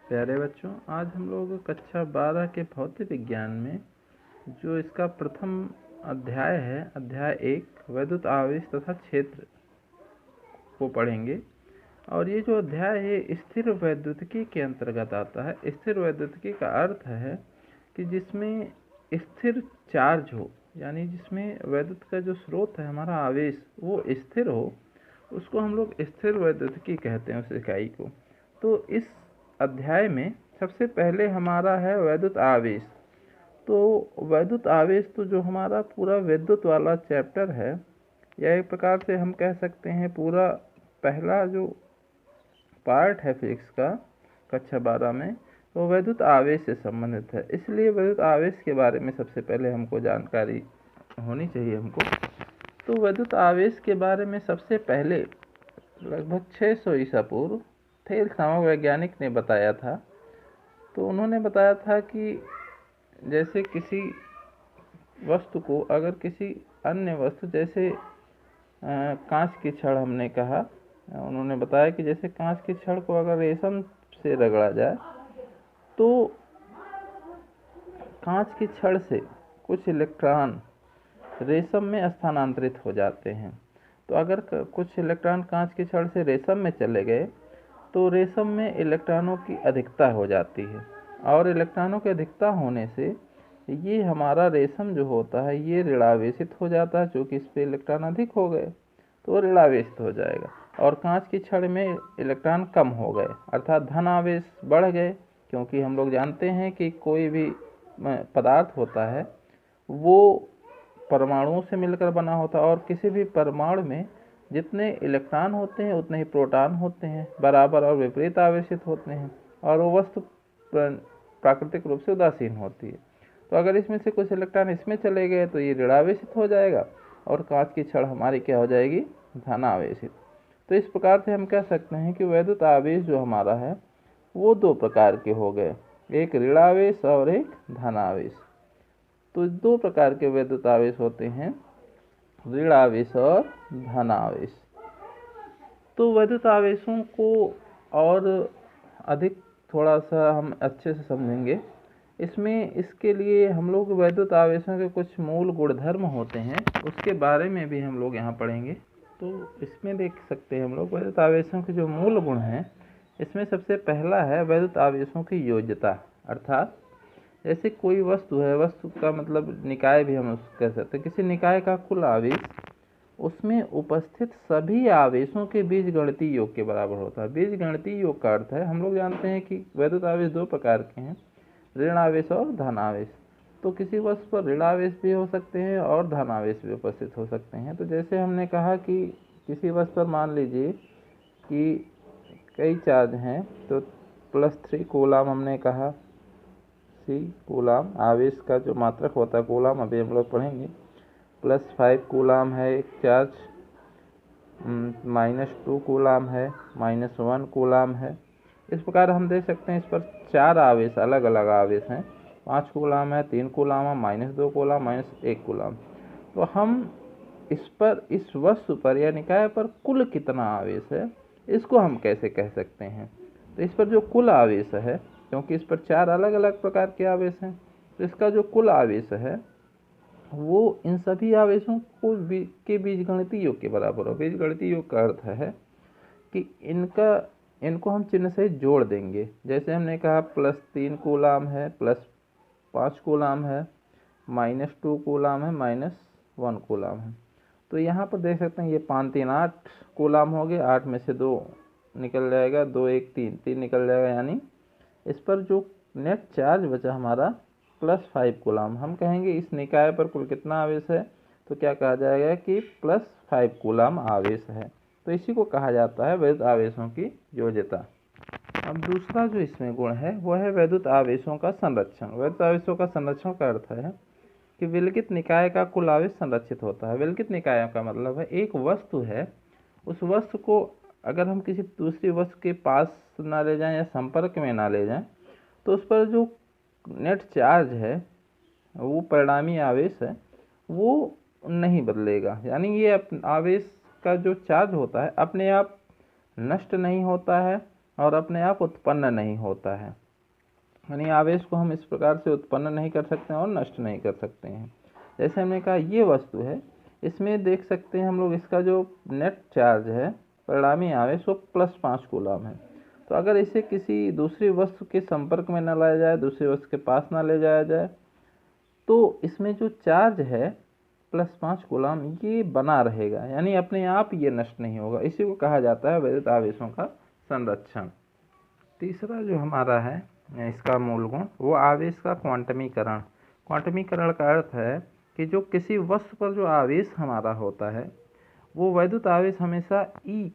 प्यारे बच्चों, आज हम लोग कक्षा 12 के भौतिक विज्ञान में जो इसका प्रथम अध्याय है, अध्याय 1 वैद्युत आवेश तथा क्षेत्र को पढ़ेंगे। और ये जो अध्याय है स्थिर वैद्युतिकी के अंतर्गत आता है। स्थिर वैद्युतिकी का अर्थ है कि जिसमें स्थिर चार्ज हो, यानी जिसमें वैद्युत का जो स्रोत है, हमारा आवेश, वो स्थिर हो, उसको हम लोग स्थिर वैद्युतिकी कहते हैं, उस इकाई को। तो इस अध्याय में सबसे पहले हमारा है वैद्युत आवेश। तो वैद्युत आवेश तो जो हमारा पूरा विद्युत वाला चैप्टर है, या एक प्रकार से हम कह सकते हैं पूरा पहला जो पार्ट है फिजिक्स का कक्षा 12 में, वो वैद्युत आवेश से संबंधित है। इसलिए वैद्युत आवेश के बारे में सबसे पहले हमको जानकारी होनी चाहिए हमको। तो वैद्युत आवेश के बारे में सबसे पहले लगभग 600 ईसा पूर्व थेल्स नामक वैज्ञानिक ने बताया था। तो उन्होंने बताया था कि जैसे किसी वस्तु को अगर किसी अन्य वस्तु, जैसे कांच की छड़ हमने कहा, उन्होंने बताया कि जैसे कांच की छड़ को अगर रेशम से रगड़ा जाए तो कांच की छड़ से कुछ इलेक्ट्रॉन रेशम में स्थानांतरित हो जाते हैं। तो अगर कुछ इलेक्ट्रॉन कांच की छड़ से रेशम में चले गए तो रेशम में इलेक्ट्रॉनों की अधिकता हो जाती है, और इलेक्ट्रॉनों की अधिकता होने से ये हमारा रेशम जो होता है ये ऋणावेशित हो जाता है। चूँकि इस पर इलेक्ट्रॉन अधिक हो गए तो ऋणावेशित हो जाएगा, और कांच की छड़ में इलेक्ट्रॉन कम हो गए, अर्थात धन आवेश बढ़ गए। क्योंकि हम लोग जानते हैं कि कोई भी पदार्थ होता है वो परमाणुओं से मिलकर बना होता है, और किसी भी परमाणु में जितने इलेक्ट्रॉन होते हैं उतने ही प्रोटॉन होते हैं, बराबर और विपरीत आवेशित होते हैं, और वो वस्तु प्राकृतिक रूप से उदासीन होती है। तो अगर इसमें से कुछ इलेक्ट्रॉन इसमें चले गए तो ये ऋणावेशित हो जाएगा, और कांच की छड़ हमारी क्या हो जाएगी, धनावेशित। तो इस प्रकार से हम कह सकते हैं कि वैद्युत आवेश जो हमारा है वो दो प्रकार के हो गए, एक ऋणावेश और एक धनावेश। तो दो प्रकार के वैद्युत आवेश होते हैं, ऋणावेश और धनावेश। तो वैद्युत आवेशों को और अधिक थोड़ा सा हम अच्छे से समझेंगे। इसके लिए हम लोग वैद्युत आवेशों के कुछ मूल गुणधर्म होते हैं, उसके बारे में भी हम लोग यहाँ पढ़ेंगे। तो इसमें देख सकते हैं हम लोग वैद्युत आवेशों के जो मूल गुण हैं, इसमें सबसे पहला है वैद्युत आवेशों की योज्यता। अर्थात जैसे कोई वस्तु है, वस्तु का मतलब निकाय भी हम उसको कह सकते हैं, किसी निकाय का कुल आवेश उसमें उपस्थित सभी आवेशों के बीजगणितीय योग के बराबर होता है। बीजगणितीय योग का अर्थ है, हम लोग जानते हैं कि वैद्युत आवेश दो प्रकार के हैं, ऋण आवेश और धन आवेश। तो किसी वस्तु पर ऋण आवेश भी हो सकते हैं और धन आवेश भी उपस्थित हो सकते हैं। तो जैसे हमने कहा कि किसी वस्तु पर मान लीजिए कि कई चार्ज हैं, तो +3 कूलाम हमने कहा, सी कूलाम आवेश का जो मात्रक होता है कूलाम, अभी हम लोग पढ़ेंगे। +5 कूलाम है एक चार्ज, -2 कूलाम है, -1 कूलाम है। इस प्रकार हम देख सकते हैं इस पर 4 आवेश, अलग अलग आवेश हैं। 5 कूलाम है, 3 कूलाम है, -2 कूलाम, -1 कूलाम। तो हम इस पर, इस वस्तु पर या निकाय पर कुल कितना आवेश है, इसको हम कैसे कह सकते हैं। तो इस पर जो कुल आवेश है, क्योंकि इस पर 4 अलग अलग प्रकार के आवेश हैं, तो इसका जो कुल आवेश है वो इन सभी आवेशों को के बीजगणितीय योग के बराबर हो। बीजगणितीय योग का अर्थ है कि इनको हम चिन्ह से जोड़ देंगे। जैसे हमने कहा +3 कूलाम है, +5 कूलाम है, -2 कूलाम है, -1 कूलाम है। तो यहाँ पर देख सकते हैं ये 5 3 8 कूलाम हो गए, 8 में से 2 निकल जाएगा, 2 1 3 निकल जाएगा, यानी इस पर जो नेट चार्ज बचा हमारा +5 कूलाम। हम कहेंगे इस निकाय पर कुल कितना आवेश है, तो क्या कहा जाएगा कि +5 कूलाम आवेश है। तो इसी को कहा जाता है वैद्युत आवेशों की योज्यता। अब दूसरा जो इसमें गुण है वह है वैद्युत आवेशों का संरक्षण। वैद्युत आवेशों का संरक्षण का अर्थ है कि विलगित निकाय का कुल आवेश संरक्षित होता है। विलगित निकाय का मतलब है एक वस्तु है, उस वस्तु को अगर हम किसी दूसरी वस्तु के पास ना ले जाएं या संपर्क में ना ले जाएं, तो उस पर जो नेट चार्ज है, वो परिणामी आवेश है, वो नहीं बदलेगा। यानी ये आवेश का जो चार्ज होता है अपने आप नष्ट नहीं होता है, और अपने आप उत्पन्न नहीं होता है। यानी आवेश को हम इस प्रकार से उत्पन्न नहीं कर सकते हैं और नष्ट नहीं कर सकते हैं। जैसे हमने कहा ये वस्तु है, इसमें देख सकते हैं हम लोग इसका जो नेट चार्ज है, परिणामी आवेश, वो +5 कूलम है। तो अगर इसे किसी दूसरी वस्तु के संपर्क में न लाया जाए, दूसरी वस्तु के पास न ले जाया जाए, तो इसमें जो चार्ज है +5 कूलम ये बना रहेगा, यानी अपने आप ये नष्ट नहीं होगा। इसी को कहा जाता है वैद्युत आवेशों का संरक्षण। तीसरा जो हमारा है इसका मूल गुण, वो आवेश का क्वांटमीकरण। क्वांटमीकरण का अर्थ है कि जो किसी वस्तु पर जो आवेश हमारा होता है, वो वैद्युत आवेश हमेशा ई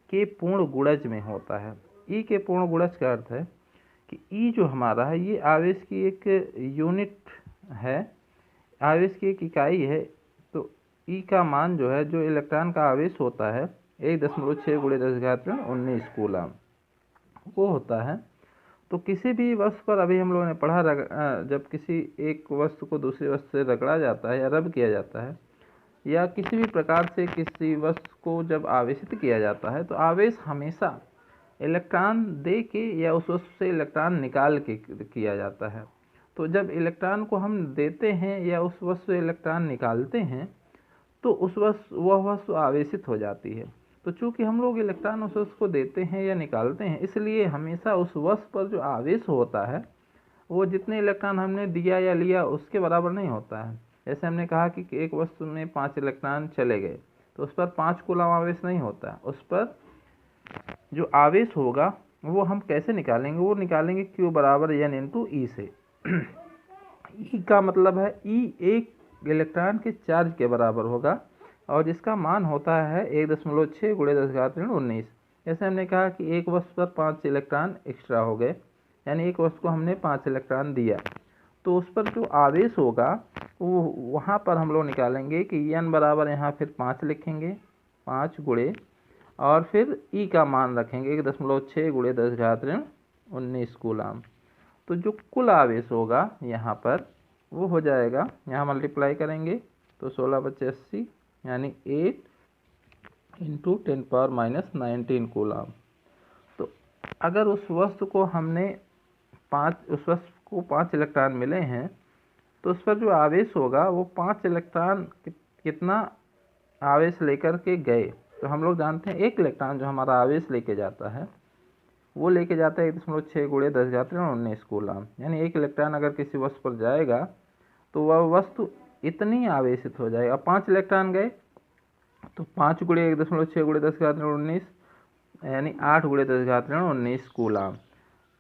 के पूर्ण गुणज में होता है। ई के पूर्ण गुणज का अर्थ है कि ई जो हमारा है ये आवेश की एक यूनिट है, आवेश की एक इकाई है। तो ई का मान जो है, जो इलेक्ट्रॉन का आवेश होता है 1.6 × 10⁻⁹ कूलम वो होता है। तो किसी भी वस्तु पर, अभी हम लोगों ने पढ़ा, जब किसी एक वस्तु को दूसरी वस्तु से रगड़ा जाता है या रब किया जाता है, या किसी भी प्रकार से किसी वस्तु को जब आवेशित किया जाता है, तो आवेश हमेशा इलेक्ट्रॉन दे के या उस वस्तु से इलेक्ट्रॉन निकाल के किया जाता है। तो जब इलेक्ट्रॉन को हम देते हैं या उस वस्तु से इलेक्ट्रॉन निकालते हैं, तो वह वस्तु आवेशित हो जाती है। तो चूंकि हम लोग इलेक्ट्रॉन उस वस्तु को देते हैं या निकालते हैं, इसलिए हमेशा उस वस्तु पर जो आवेश होता है वो जितने इलेक्ट्रॉन हमने दिया या लिया उसके बराबर नहीं होता है। जैसे हमने कहा कि एक वस्तु में 5 इलेक्ट्रॉन चले गए, तो उस पर 5 कूलम आवेश नहीं होता है। उस पर जो आवेश होगा वो हम कैसे निकालेंगे, वो निकालेंगे Q = N × E से। ई का मतलब है ई एक इलेक्ट्रॉन के चार्ज के बराबर होगा, और जिसका मान होता है 1.6 × 10⁻⁹ जैसे हमने कहा कि एक वस्तु पर 5 इलेक्ट्रॉन एक्स्ट्रा हो गए, यानी एक वस्तु को हमने 5 इलेक्ट्रॉन दिया, तो उस पर जो आवेश होगा वो वहाँ पर हम लोग निकालेंगे कि N बराबर, यहाँ फिर 5 लिखेंगे, 5 गुणे, और फिर ई का मान रखेंगे 1.6 × 10⁻⁹ कूलम। तो जो कुल आवेश होगा यहाँ पर वो हो जाएगा, यहाँ मल्टीप्लाई करेंगे तो 16×5 = 80, यानी 8 × 10⁻⁻19 कूलम। तो अगर उस वस्तु को 5 इलेक्ट्रॉन मिले हैं, तो उस पर जो आवेश होगा वो 5 इलेक्ट्रॉन कितना आवेश लेकर के गए। तो हम लोग जानते हैं एक इलेक्ट्रॉन जो हमारा आवेश लेके जाता है वो लेके जाता है 1.6 × 10⁻⁹ कूलम। यानी एक इलेक्ट्रॉन अगर किसी वस्तु पर जाएगा तो वह वस्तु इतनी आवेशित हो जाएगा। 5 इलेक्ट्रॉन गए तो 5 × 1.6 × 10⁻⁹ यानी 8 × 10⁻⁹ कूलम।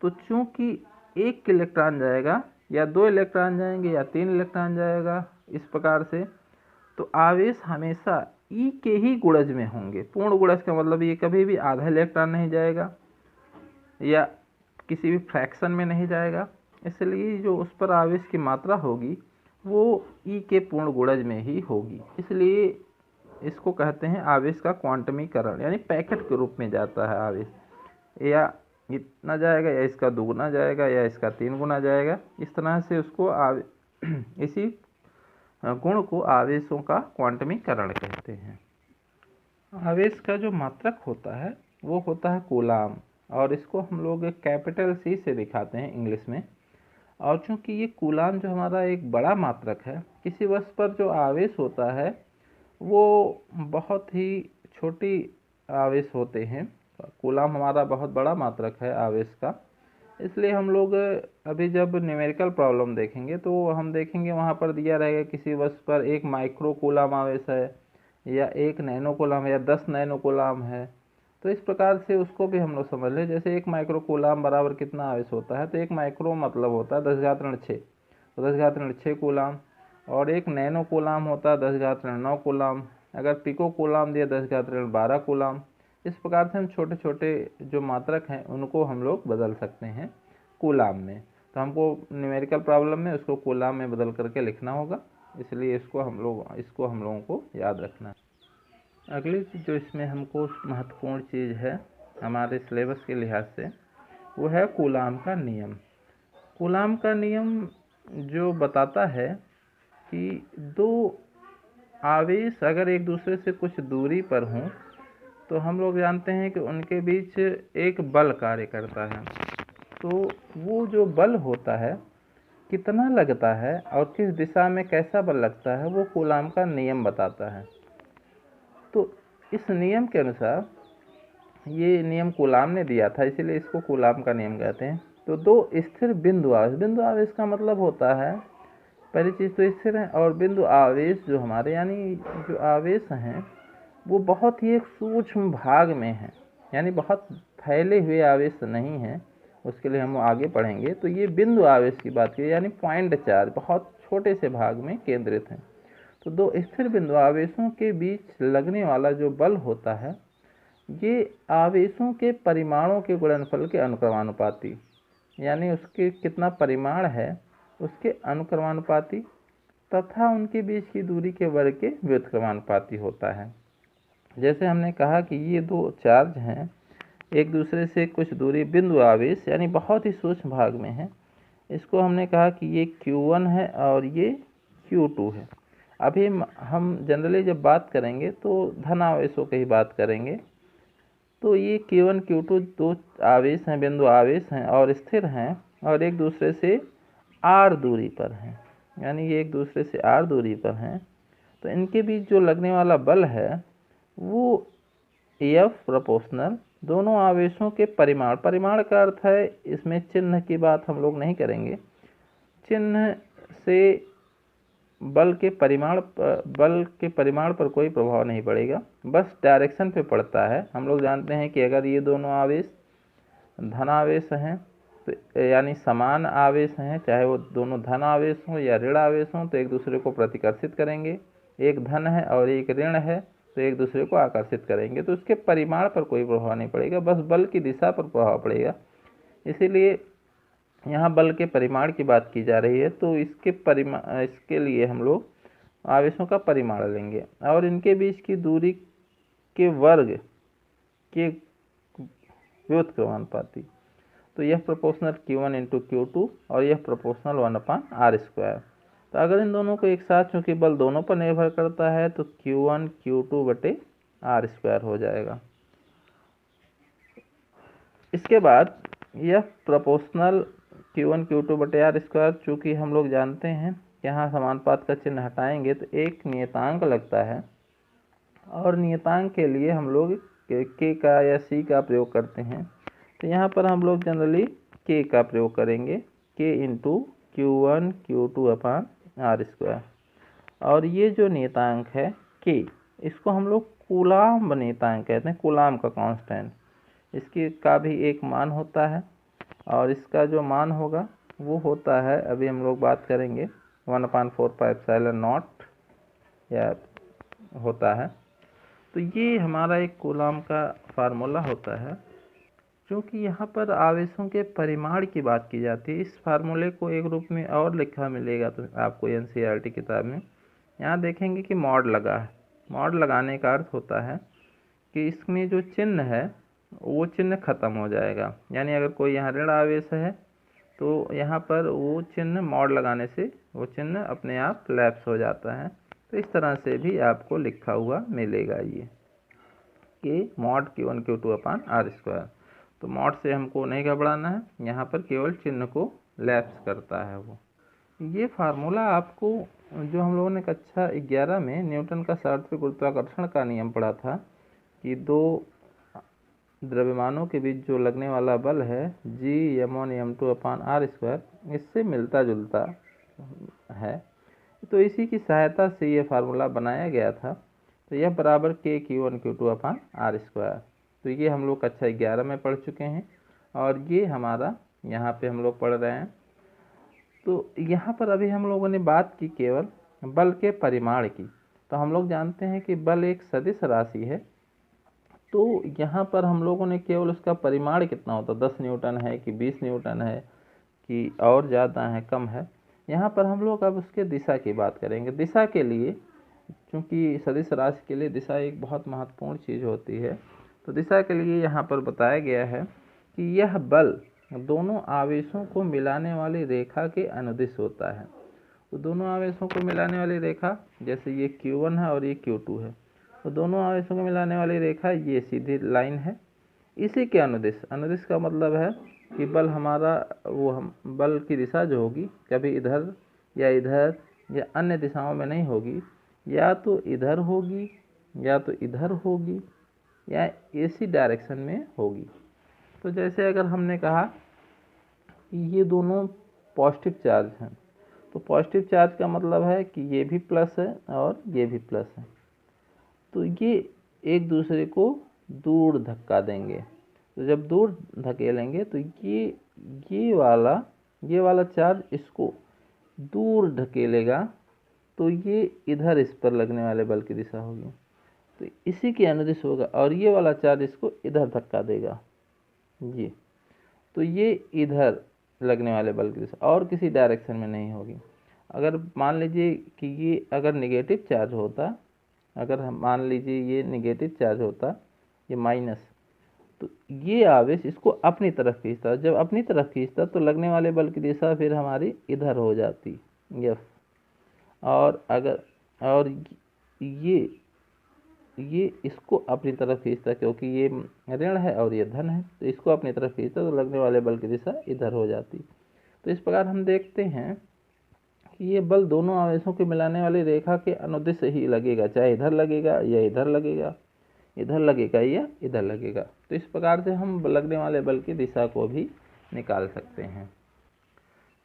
तो चूंकि एक इलेक्ट्रॉन जाएगा या 2 इलेक्ट्रॉन जाएंगे या 3 इलेक्ट्रॉन जाएगा, इस प्रकार से, तो आवेश हमेशा ई के ही गुणज में होंगे। पूर्ण गुणज का मतलब ये कभी भी आधा इलेक्ट्रॉन नहीं जाएगा या किसी भी फ्रैक्शन में नहीं जाएगा, इसलिए जो उस पर आवेश की मात्रा होगी वो ई के पूर्ण गुणज में ही होगी। इसलिए इसको कहते हैं आवेश का क्वांटमीकरण, यानी पैकेट के रूप में जाता है आवेश, या इतना जाएगा या इसका 2 गुना जाएगा या इसका 3 गुना जाएगा। इस तरह से उसको इसी गुण को आवेशों का क्वांटमीकरण कहते हैं। आवेश का जो मात्रक होता है वो होता है कूलम, और इसको हम लोग कैपिटल C से दिखाते हैं इंग्लिश में। और चूंकि ये कूलम जो हमारा एक बड़ा मात्रक है, किसी वस्तु पर जो आवेश होता है वो बहुत ही छोटी आवेश होते हैं। कूलम हमारा बहुत बड़ा मात्रक है आवेश का, इसलिए हम लोग अभी जब न्यूमेरिकल प्रॉब्लम देखेंगे तो हम देखेंगे वहाँ पर दिया रहेगा किसी वस्तु पर 1 माइक्रो कूलम आवेश है या 1 नैनो कूलम है या 10 नैनो कूलम है। तो इस प्रकार से उसको भी हम लोग समझ लें। जैसे 1 माइक्रो कूलम बराबर कितना आवेश होता है, तो 1 माइक्रो मतलब होता है 10⁻⁶, तो 10⁻⁶ कूलम, और 1 नैनो कूलम होता है 10⁻⁹ कूलम। अगर पिको कूलम दिया 10⁻12 कूलम। इस प्रकार से हम छोटे छोटे जो मात्रक हैं उनको हम लोग बदल सकते हैं कूलम में। तो हमको न्यूमेरिकल प्रॉब्लम में उसको कूलम में बदल करके लिखना होगा, इसलिए इसको हम लोगों को याद रखना है। अगली जो इसमें हमको महत्वपूर्ण चीज़ है हमारे सिलेबस के लिहाज से, वो है कूलम का नियम। कूलम का नियम जो बताता है कि 2 आवेश अगर एक दूसरे से कुछ दूरी पर हों तो हम लोग जानते हैं कि उनके बीच एक बल कार्य करता है। तो वो जो बल होता है कितना लगता है और किस दिशा में कैसा बल लगता है, वो कूलाम का नियम बताता है। तो इस नियम के अनुसार, ये नियम कूलाम ने दिया था इसीलिए इसको कूलाम का नियम कहते हैं। तो दो स्थिर बिंदु आवेश का मतलब होता है, पहली चीज़ तो स्थिर है, और बिंदु आवेश जो हमारे यानी जो आवेश हैं वो बहुत ही एक सूक्ष्म भाग में है, यानी बहुत फैले हुए आवेश नहीं हैं, उसके लिए हम आगे पढ़ेंगे। तो ये बिंदु आवेश की बात की, यानी पॉइंट चार्ज बहुत छोटे से भाग में केंद्रित हैं। तो दो स्थिर बिंदु आवेशों के बीच लगने वाला जो बल होता है, ये आवेशों के परिमाणों के गुणनफल के अनुक्रमानुपाती, यानी उसके कितना परिमाण है उसके अनुक्रमानुपाती तथा उनके बीच की दूरी के वर्ग के व्युत्क्रमानुपाती होता है। जैसे हमने कहा कि ये दो चार्ज हैं, एक दूसरे से कुछ दूरी बिंदु आवेश यानी बहुत ही सूक्ष्म भाग में है, इसको हमने कहा कि ये Q1 है और ये Q2 है। अभी हम जनरली जब बात करेंगे तो धन आवेशों की ही बात करेंगे। तो ये Q1 Q2 दो आवेश हैं, बिंदु आवेश हैं और स्थिर हैं और एक दूसरे से r दूरी पर हैं, यानी ये एक दूसरे से r दूरी पर हैं। तो इनके बीच जो लगने वाला बल है वो F प्रोपोर्शनल दोनों आवेशों के परिमाण का अर्थ है, इसमें चिन्ह की बात हम लोग नहीं करेंगे, चिन्ह से बल के परिमाण पर कोई प्रभाव नहीं पड़ेगा, बस डायरेक्शन पे पड़ता है। हम लोग जानते हैं कि अगर ये दोनों आवेश धन आवेश हैं तो यानी समान आवेश हैं, चाहे वो दोनों धन आवेश हों या ऋण आवेश हों, तो एक दूसरे को प्रतिकर्षित करेंगे। एक धन है और एक ऋण है तो एक दूसरे को आकर्षित करेंगे, तो उसके परिमाण पर कोई प्रभाव नहीं पड़ेगा, बस बल की दिशा पर प्रभाव पड़ेगा। इसीलिए यहाँ बल के परिमाण की बात की जा रही है। तो इसके लिए हम लोग आवेशों का परिमाण लेंगे और इनके बीच की दूरी के वर्ग के व्युत्क्रमानुपाती। तो यह प्रोपोर्शनल Q1 इंटू Q2 और यह प्रोपोर्शनल 1/r²। तो अगर इन दोनों को एक साथ, चूंकि बल दोनों पर निर्भर करता है, तो Q1 Q2/r² हो जाएगा। इसके बाद यह प्रोपोर्शनल Q1 Q2/r², चूँकि हम लोग जानते हैं यहाँ समानुपात का चिन्ह हटाएंगे तो एक नियतांक लगता है, और नियतांक के लिए हम लोग K का या C का प्रयोग करते हैं। तो यहाँ पर हम लोग जनरली K का प्रयोग करेंगे, K इंटू Q1 Q2/r²। और ये जो नियतांक है K, इसको हम लोग कूलाम नियतांक कहते हैं, कूलाम का कांस्टेंट। इसकी का भी एक मान होता है और इसका जो मान होगा वो होता है, अभी हम लोग बात करेंगे, 1/4πε0 या होता है। तो ये हमारा एक कूलाम का फार्मूला होता है। क्योंकि यहाँ पर आवेशों के परिमाण की बात की जाती है, इस फार्मूले को एक रूप में और लिखा मिलेगा तो आपको NCERT किताब में। यहाँ देखेंगे कि मॉड लगा है। मॉड लगाने का अर्थ होता है कि इसमें जो चिन्ह है वो चिन्ह खत्म हो जाएगा, यानी अगर कोई यहाँ ऋण आवेश है तो यहाँ पर वो चिन्ह मॉड लगाने से वो चिन्ह अपने आप लैप्स हो जाता है। तो इस तरह से भी आपको लिखा हुआ मिलेगा ये कि मॉड Q1 Q2/r²। तो मॉड से हमको नहीं घबराना है, यहाँ पर केवल चिन्ह को लैप्स करता है वो। ये फार्मूला आपको, जो हम लोगों ने कक्षा 11 में न्यूटन का सर्वत्र गुरुत्वाकर्षण का नियम पढ़ा था कि दो द्रव्यमानों के बीच जो लगने वाला बल है G m1m2/r², इससे मिलता जुलता है। तो इसी की सहायता से ये फार्मूला बनाया गया था। तो यह बराबर K Q1 Q2/r²। तो ये हम लोग कक्षा 11 में पढ़ चुके हैं और ये हमारा यहाँ पे हम लोग पढ़ रहे हैं। तो यहाँ पर अभी हम लोगों ने बात की केवल बल के परिमाण की। तो हम लोग जानते हैं कि बल एक सदिश राशि है, तो यहाँ पर हम लोगों ने केवल उसका परिमाण कितना होता है, 10 न्यूटन है कि 20 न्यूटन है कि और ज़्यादा है, कम है, यहाँ पर हम लोग अब उसके दिशा की बात करेंगे। दिशा के लिए, क्योंकि सदिश राशि के लिए दिशा एक बहुत महत्वपूर्ण चीज़ होती है, तो दिशा के लिए यहाँ पर बताया गया है कि यह बल दोनों आवेशों को मिलाने वाली रेखा के अनुदिश होता है। तो दोनों आवेशों को मिलाने वाली रेखा, जैसे ये Q1 है और ये Q2 है, तो दोनों आवेशों को मिलाने वाली रेखा ये सीधी लाइन है। इसी के अनुदिश, अनुदिश का मतलब है कि बल हमारा हम बल की दिशा जो होगी कभी इधर या अन्य दिशाओं में नहीं होगी, या तो इधर होगी या तो इधर होगी या इसी डायरेक्शन में होगी। तो जैसे अगर हमने कहा कि ये दोनों पॉजिटिव चार्ज हैं, तो पॉजिटिव चार्ज का मतलब है कि ये भी प्लस है और ये भी प्लस है, तो ये एक दूसरे को दूर धक्का देंगे। तो जब दूर धकेलेंगे तो ये वाला चार्ज इसको दूर धकेलेगा, तो ये इधर इस पर लगने वाले बल की दिशा होगी, तो इसी के अनुदिश होगा, और ये वाला चार्ज इसको इधर धक्का देगा ये, तो ये इधर लगने वाले बल की दिशा और किसी डायरेक्शन में नहीं होगी। अगर मान लीजिए कि ये अगर निगेटिव चार्ज होता, अगर हम मान लीजिए ये निगेटिव चार्ज होता, ये माइनस, तो ये आवेश इसको अपनी तरफ खींचता, जब अपनी तरफ खींचता तो लगने वाले बल की दिशा फिर हमारी इधर हो जाती एफ, और अगर ये इसको अपनी तरफ खींचता, क्योंकि ये ऋण है और ये धन है, तो इसको अपनी तरफ खींचता तो लगने वाले बल की दिशा इधर हो जाती। तो इस प्रकार हम देखते हैं कि ये बल दोनों आवेशों के मिलाने वाली रेखा के अनुदिश ही लगेगा, चाहे इधर लगेगा या इधर लगेगा, इधर लगेगा या इधर लगेगा। तो इस प्रकार से हम लगने वाले बल की दिशा को भी निकाल सकते हैं।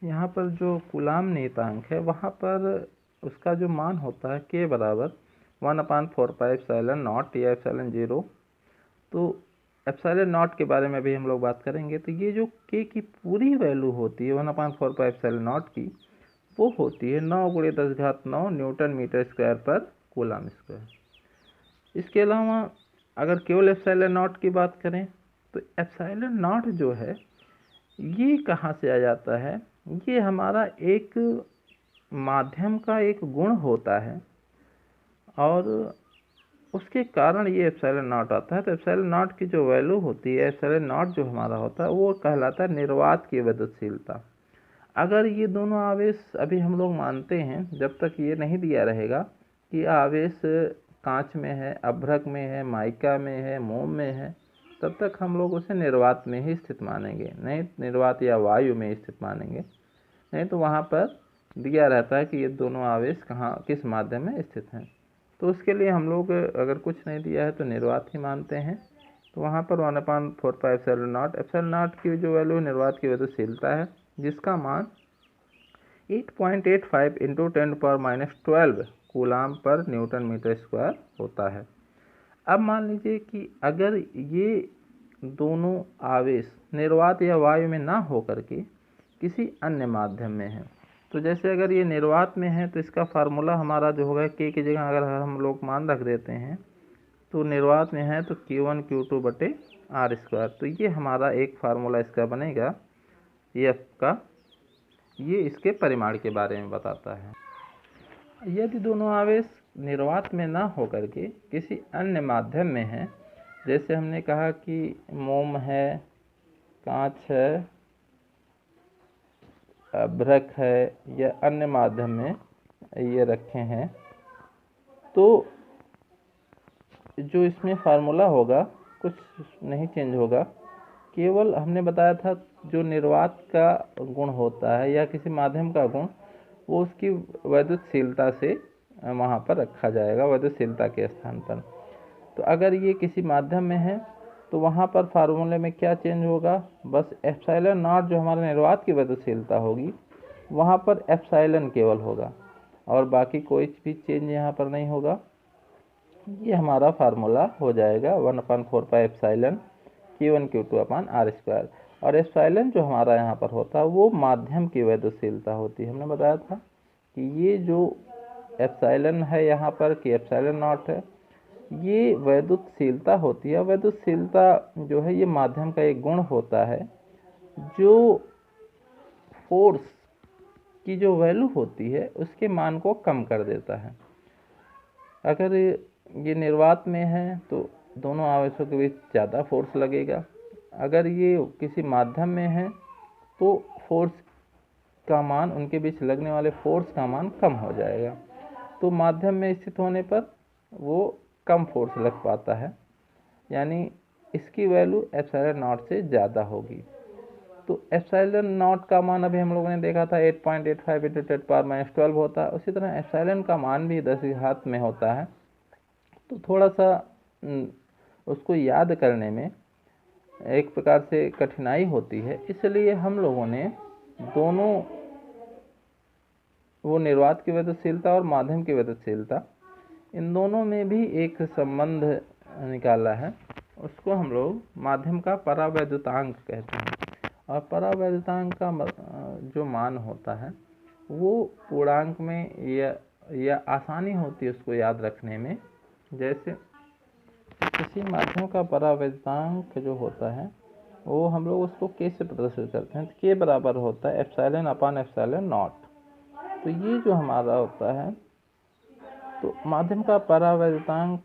यहाँ पर जो कूलाम नियतांक है, वहाँ पर उसका जो मान होता है k बराबर 1/4πε0 या ε0। तो ε0 के बारे में भी हम लोग बात करेंगे। तो ये जो k की पूरी वैल्यू होती है 1/4πε0 की, वो होती है 9 × 10⁹ न्यूटन मीटर स्क्वायर पर कूलाम स्क्वायर। इसके अलावा अगर केवल ε0 की बात करें तो ε0 जो है ये कहाँ से आ जाता है, ये हमारा एक माध्यम का एक गुण होता है, और उसके कारण ये ε0 आता है। तो ε0 की जो वैल्यू होती है, ε0 जो हमारा होता है वो कहलाता है निर्वात की विद्युतशीलता। अगर ये दोनों आवेश, अभी हम लोग मानते हैं जब तक ये नहीं दिया रहेगा कि आवेश कांच में है, अभ्रक में है, माइका में है, मोम में है, तब तक हम लोग उसे निर्वात में ही स्थित मानेंगे, नहीं निर्वात या वायु में स्थित मानेंगे, नहीं तो वहाँ पर दिया रहता है कि ये दोनों आवेश कहाँ किस माध्यम में स्थित हैं। तो उसके लिए हम लोग अगर कुछ नहीं दिया है तो निर्वात ही मानते हैं। तो वहाँ पर 1/4πε0 ε0 की जो वैल्यू निर्वात की विद्युतशीलता है, जिसका मान 8.85 × 10⁻12 कूलाम पर न्यूटन मीटर स्क्वायर होता है। अब मान लीजिए कि अगर ये दोनों आवेश निर्वात या वायु में ना होकर के किसी अन्य माध्यम में है, तो जैसे अगर ये निर्वात में है तो इसका फार्मूला हमारा जो होगा k की जगह अगर हम लोग मान रख देते हैं, तो निर्वात में है तो Q1 Q2/r²। तो ये हमारा एक फार्मूला इसका बनेगा F का, ये इसके परिमाण के बारे में बताता है। यदि दोनों आवेश निर्वात में ना होकर के किसी अन्य माध्यम में है, जैसे हमने कहा कि मोम है, कांच है, अभ्रक है, या अन्य माध्यम में ये रखे हैं, तो जो इसमें फार्मूला होगा कुछ नहीं चेंज होगा, केवल हमने बताया था जो निर्वात का गुण होता है या किसी माध्यम का गुण, वो उसकी विद्युतशीलता से वहाँ पर रखा जाएगा, विद्युतशीलता के स्थान पर। तो अगर ये किसी माध्यम में है तो वहाँ पर फार्मूले में क्या चेंज होगा, बस ε0 जो हमारा निर्वात की विद्युतशीलता होगी वहाँ पर एप्सिलॉन केवल होगा, और बाकी कोई भी चेंज यहाँ पर नहीं होगा। ये हमारा फार्मूला हो जाएगा 1/4πε Q1 Q2/r²। और एप्सिलॉन जो हमारा यहाँ पर होता है वो माध्यम की विद्युतशीलता होती है। हमने बताया था कि ये जो एप्सिलॉन है यहाँ पर कि ε0 है, ये विद्युतशीलता होती है। विद्युतशीलता जो है ये माध्यम का एक गुण होता है जो फोर्स की जो वैल्यू होती है उसके मान को कम कर देता है। अगर ये निर्वात में है तो दोनों आवेशों के बीच ज़्यादा फोर्स लगेगा, अगर ये किसी माध्यम में है तो फोर्स का मान, उनके बीच लगने वाले फोर्स का मान कम हो जाएगा। तो माध्यम में स्थित होने पर वो कम फोर्स लग पाता है, यानी इसकी वैल्यू एप्सिलॉन नॉट से ज़्यादा होगी। तो एप्सिलॉन नॉट का मान अभी हम लोगों ने देखा था 8.85 × 10⁻12 होता है। उसी तरह एप्सिलॉन का मान भी 10 की घात में होता है। तो थोड़ा सा उसको याद करने में एक प्रकार से कठिनाई होती है, इसलिए हम लोगों ने दोनों, वो निर्वात की वैद्युतशीलता और माध्यम की वैद्युतशीलता, इन दोनों में भी एक संबंध निकाला है। उसको हम लोग माध्यम का परावैद्युतांक कहते हैं। और परावैद्युतांक का जो मान होता है वो पूर्णांक में या आसानी होती है उसको याद रखने में। जैसे किसी माध्यम का परावैद्युतांक जो होता है वो हम लोग उसको के से प्रदर्शित करते हैं। तो के बराबर होता है एप्सिलॉन अपॉन एप्सिलॉन नॉट। तो ये जो हमारा होता है, तो माध्यम का परावैद्युतांक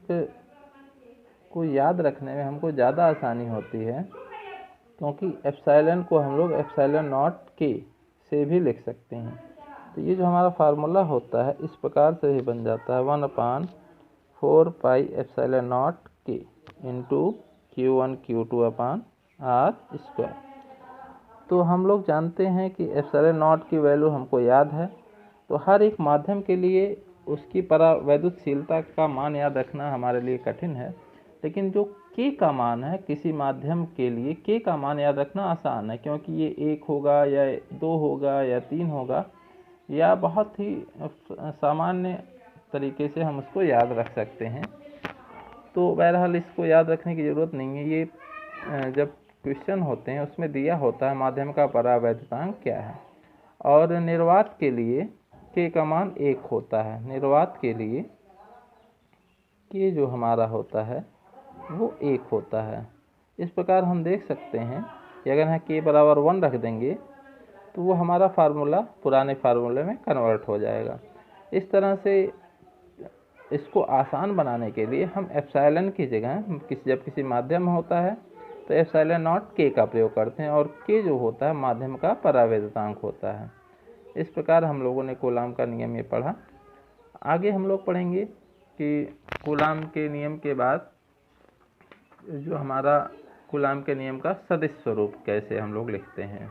को याद रखने में हमको ज़्यादा आसानी होती है, क्योंकि एप्सिलॉन को हम लोग एप्सिलॉन नॉट के से भी लिख सकते हैं। तो ये जो हमारा फार्मूला होता है इस प्रकार से ही बन जाता है 1/4 पाई एप्सिलॉन नॉट के into Q1 Q2 upon R square. तो हम लोग जानते हैं कि एप्सिलॉन नॉट की वैल्यू हमको याद है। तो हर एक माध्यम के लिए उसकी परावैद्युतशीलता का मान याद रखना हमारे लिए कठिन है, लेकिन जो के का मान है किसी माध्यम के लिए, के का मान याद रखना आसान है, क्योंकि ये 1 होगा या 2 होगा या 3 होगा, या बहुत ही सामान्य तरीके से हम उसको याद रख सकते हैं। तो बहरहाल इसको याद रखने की ज़रूरत नहीं है। ये जब क्वेश्चन होते हैं उसमें दिया होता है माध्यम का परावैद्युतांक क्या है। और निर्वात के लिए के का मान 1 होता है। निर्वात के लिए के जो हमारा होता है वो 1 होता है। इस प्रकार हम देख सकते हैं कि अगर हम के बराबर 1 रख देंगे तो वो हमारा फार्मूला पुराने फार्मूले में कन्वर्ट हो जाएगा। इस तरह से इसको आसान बनाने के लिए हम एप्सिलॉन की जगह जब किसी माध्यम में होता है तो एप्सिलॉन नॉट के का प्रयोग करते हैं, और के जो होता है माध्यम का परावैद्युतांक होता है। इस प्रकार हम लोगों ने कूलाम का नियम ये पढ़ा। आगे हम लोग पढ़ेंगे कि कूलाम के नियम के बाद जो हमारा कूलाम के नियम का सदिश स्वरूप कैसे हम लोग लिखते हैं।